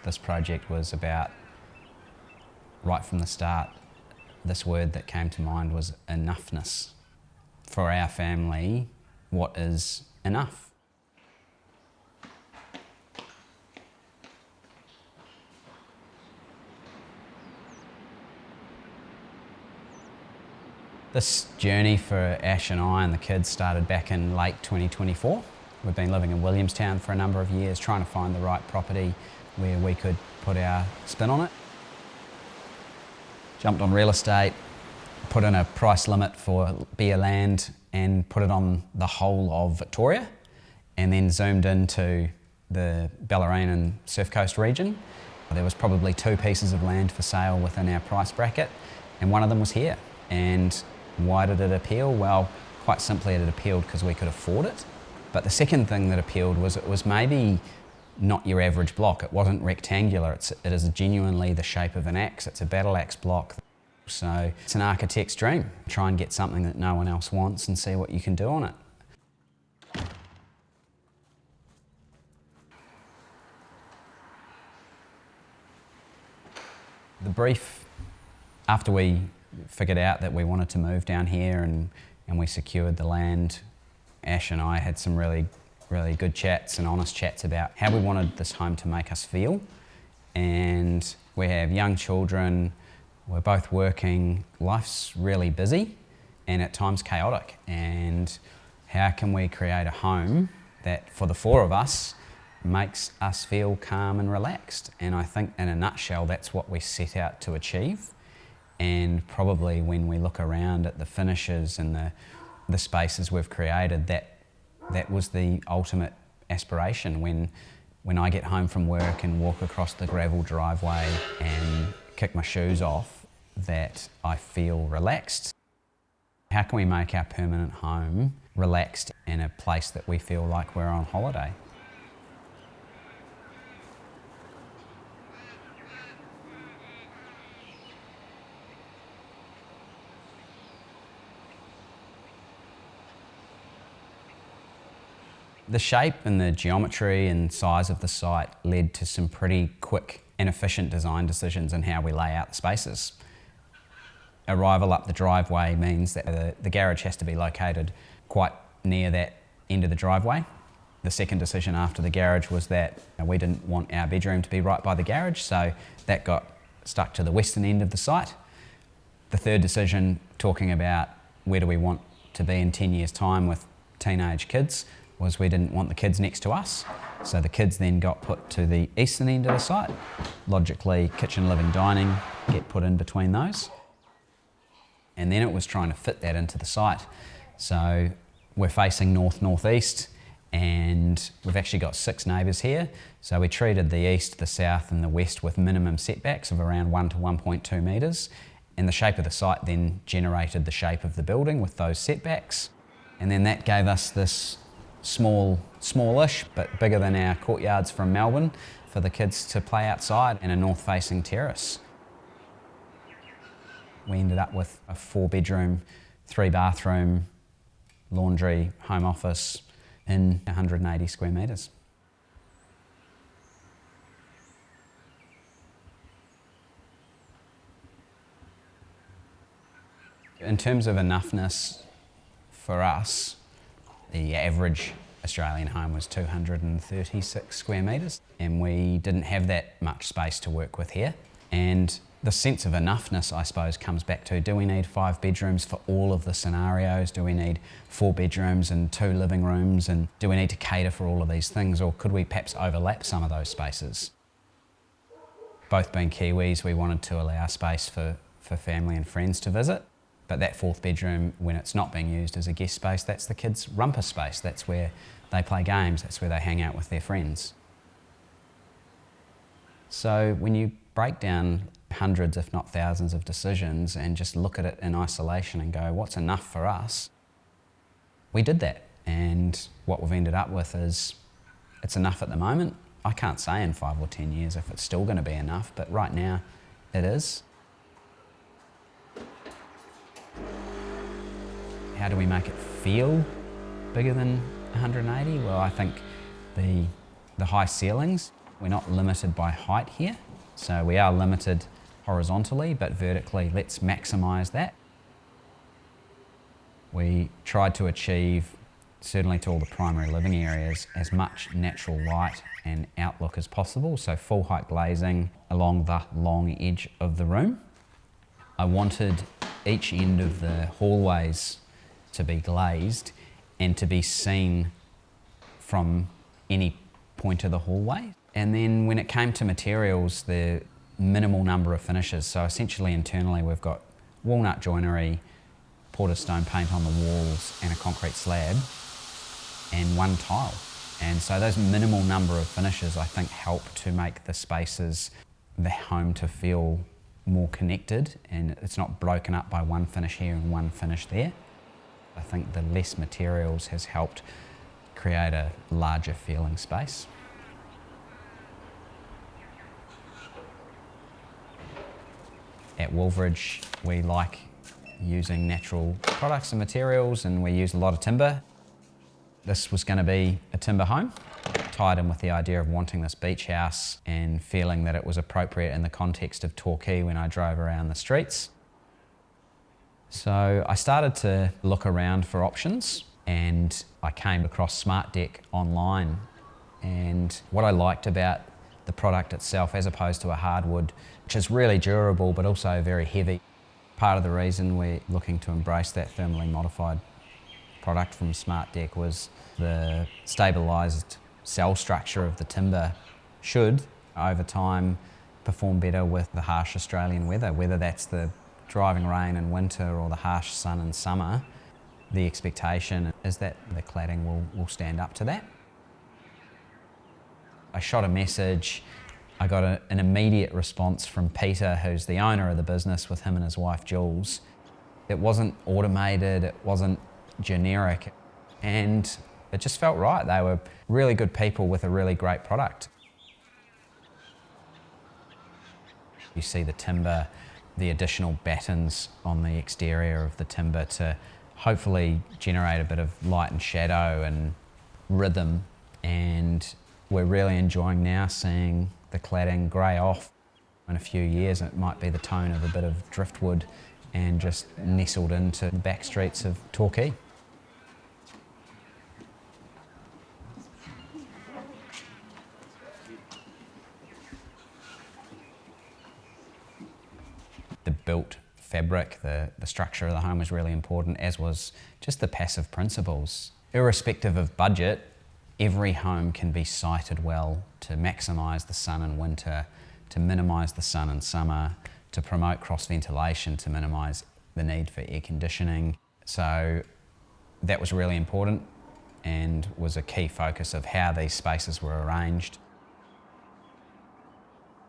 This project was about, right from the start, this word that came to mind was enoughness. For our family, what is enough? This journey for Ash and I and the kids started back in late 2024. We've been living in Williamstown for a number of years, trying to find the right property where we could put our spin on it. Jumped on real estate, put in a price limit for bare land and put it on the whole of Victoria, and then zoomed into the Bellarine and Surf Coast region. There was probably 2 pieces of land for sale within our price bracket, and one of them was here. And why did it appeal? Well, quite simply it appealed because we could afford it. But the second thing that appealed was it was maybe not your average block. It wasn't rectangular, it is genuinely the shape of an axe. It's a battle axe block. So it's an architect's dream. Try and get something that no one else wants and see what you can do on it. The brief, after we figured out that we wanted to move down here and we secured the land, Ash and I had some really good chats and honest chats about how we wanted this home to make us feel. And we have young children, we're both working, life's really busy and at times chaotic. And how can we create a home that for the 4 of us makes us feel calm and relaxed? And I think in a nutshell that's what we set out to achieve. And probably when we look around at the finishes and the spaces we've created, that was the ultimate aspiration. When I get home from work and walk across the gravel driveway and kick my shoes off, that I feel relaxed. How can we make our permanent home relaxed and a place that we feel like we're on holiday? The shape and the geometry and size of the site led to some pretty quick and efficient design decisions in how we lay out the spaces. Arrival up the driveway means that the garage has to be located quite near that end of the driveway. The second decision after the garage was that we didn't want our bedroom to be right by the garage, so that got stuck to the western end of the site. The third decision, talking about where do we want to be in 10 years' time with teenage kids, was we didn't want the kids next to us. So the kids then got put to the eastern end of the site. Logically, kitchen, living, dining get put in between those. And then it was trying to fit that into the site. So we're facing north-northeast and we've actually got 6 neighbours here. So we treated the east, the south and the west with minimum setbacks of around 1 to 1.2 metres. And the shape of the site then generated the shape of the building with those setbacks. And then that gave us this smallish, but bigger than our courtyards from Melbourne for the kids to play outside, and a north-facing terrace. We ended up with a 4-bedroom, 3-bathroom, laundry, home office in 180 square metres. In terms of enoughness for us, the average Australian home was 236 square metres, and we didn't have that much space to work with here. And the sense of enoughness, I suppose, comes back to, do we need 5 bedrooms for all of the scenarios? Do we need 4 bedrooms and 2 living rooms? And do we need to cater for all of these things? Or could we perhaps overlap some of those spaces? Both being Kiwis, we wanted to allow space for family and friends to visit. But that 4th bedroom, when it's not being used as a guest space, that's the kids' rumpus space. That's where they play games, that's where they hang out with their friends. So when you break down hundreds, if not thousands of decisions and just look at it in isolation and go, what's enough for us? We did that. And what we've ended up with is, it's enough at the moment. I can't say in 5 or 10 years if it's still going to be enough, but right now it is. How do we make it feel bigger than 180? Well, I think the high ceilings. We're not limited by height here, so we are limited horizontally, but vertically, let's maximise that. We tried to achieve, certainly to all the primary living areas, as much natural light and outlook as possible, so full height glazing along the long edge of the room. I wanted each end of the hallways to be glazed and to be seen from any point of the hallway. And then when it came to materials, the minimal number of finishes. So essentially internally we've got walnut joinery, porter stone paint on the walls and a concrete slab and one tile. And so those minimal number of finishes I think help to make the spaces, the home to feel more connected, and it's not broken up by one finish here and one finish there. I think the less materials has helped create a larger feeling space. At Wolveridge, we like using natural products and materials, and we use a lot of timber. This was going to be a timber home, tied in with the idea of wanting this beach house and feeling that it was appropriate in the context of Torquay when I drove around the streets. So I started to look around for options, and I came across Smartdeck online. And what I liked about the product itself, as opposed to a hardwood, which is really durable but also very heavy. Part of the reason we're looking to embrace that thermally modified product from Smartdeck was the stabilised cell structure of the timber should, over time, perform better with the harsh Australian weather, whether that's the driving rain in winter or the harsh sun in summer. The expectation is that the cladding will stand up to that. I shot a message. I got an immediate response from Peter, who's the owner of the business, with him and his wife Jules. It wasn't automated, it wasn't generic, and it just felt right. They were really good people with a really great product. You see the timber, the additional battens on the exterior of the timber to hopefully generate a bit of light and shadow and rhythm, and we're really enjoying now seeing the cladding grey off. In a few years it might be the tone of a bit of driftwood and just nestled into the back streets of Torquay. The built fabric, the structure of the home was really important, as was just the passive principles. Irrespective of budget, every home can be sited well to maximise the sun in winter, to minimise the sun in summer, to promote cross ventilation, to minimise the need for air conditioning. So that was really important and was a key focus of how these spaces were arranged.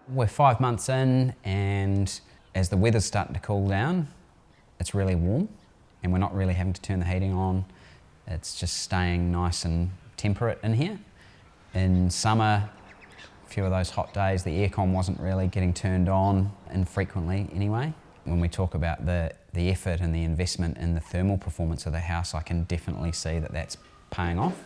We're 5 months in, and as the weather's starting to cool down, it's really warm and we're not really having to turn the heating on. It's just staying nice and temperate in here. In summer, a few of those hot days, the aircon wasn't really getting turned on, infrequently anyway. When we talk about the effort and the investment in the thermal performance of the house, I can definitely see that that's paying off.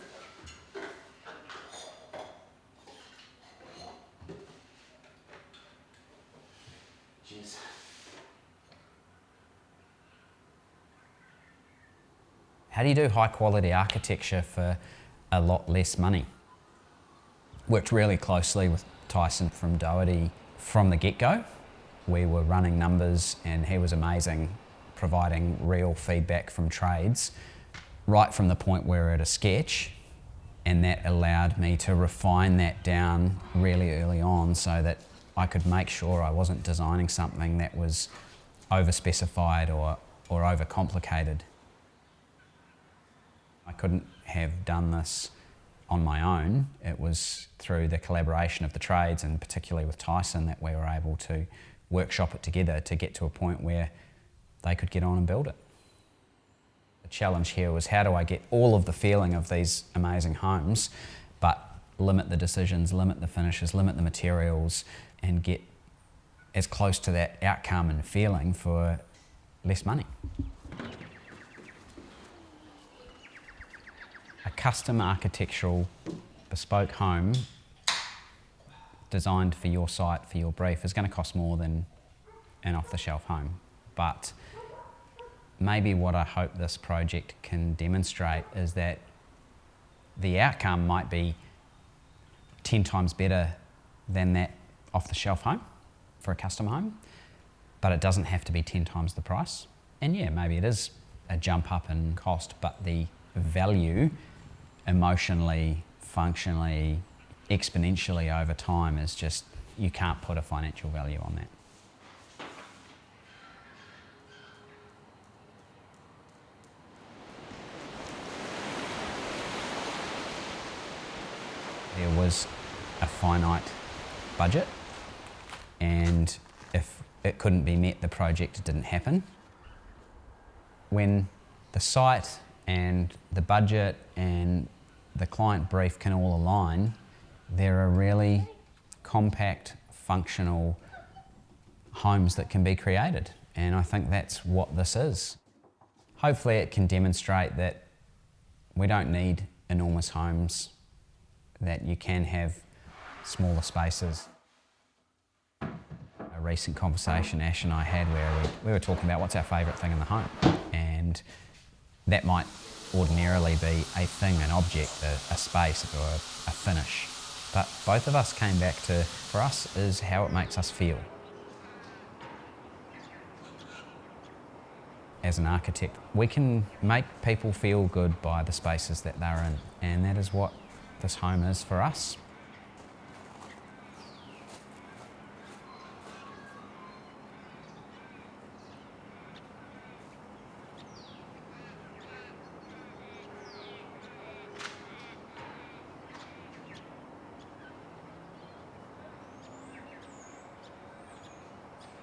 Cheers. How do you do high quality architecture for a lot less money? Worked really closely with Tyson from Doherty from the get-go. We were running numbers and he was amazing, providing real feedback from trades right from the point where we're at a sketch, and that allowed me to refine that down really early on so that I could make sure I wasn't designing something that was over-specified or over-complicated. I couldn't have done this on my own. It was through the collaboration of the trades, and particularly with Tyson, that we were able to workshop it together to get to a point where they could get on and build it. The challenge here was, how do I get all of the feeling of these amazing homes, but limit the decisions, limit the finishes, limit the materials, and get as close to that outcome and feeling for less money. A custom architectural bespoke home designed for your site, for your brief, is going to cost more than an off-the-shelf home. But maybe what I hope this project can demonstrate is that the outcome might be 10 times better than that off-the-shelf home for a custom home, but it doesn't have to be 10 times the price. And yeah, maybe it is a jump up in cost, but the value emotionally, functionally, exponentially over time is just, you can't put a financial value on that. There was a finite budget, and if it couldn't be met, the project didn't happen. When the site and the budget and the client brief can all align, there are really compact, functional homes that can be created. And I think that's what this is. Hopefully it can demonstrate that we don't need enormous homes, that you can have smaller spaces. A recent conversation Ash and I had where we were talking about what's our favourite thing in the home, and that might ordinarily be a thing, an object, a space or a finish. But both of us came back to, for us, is how it makes us feel. As an architect, we can make people feel good by the spaces that they're in, and that is what this home is for us.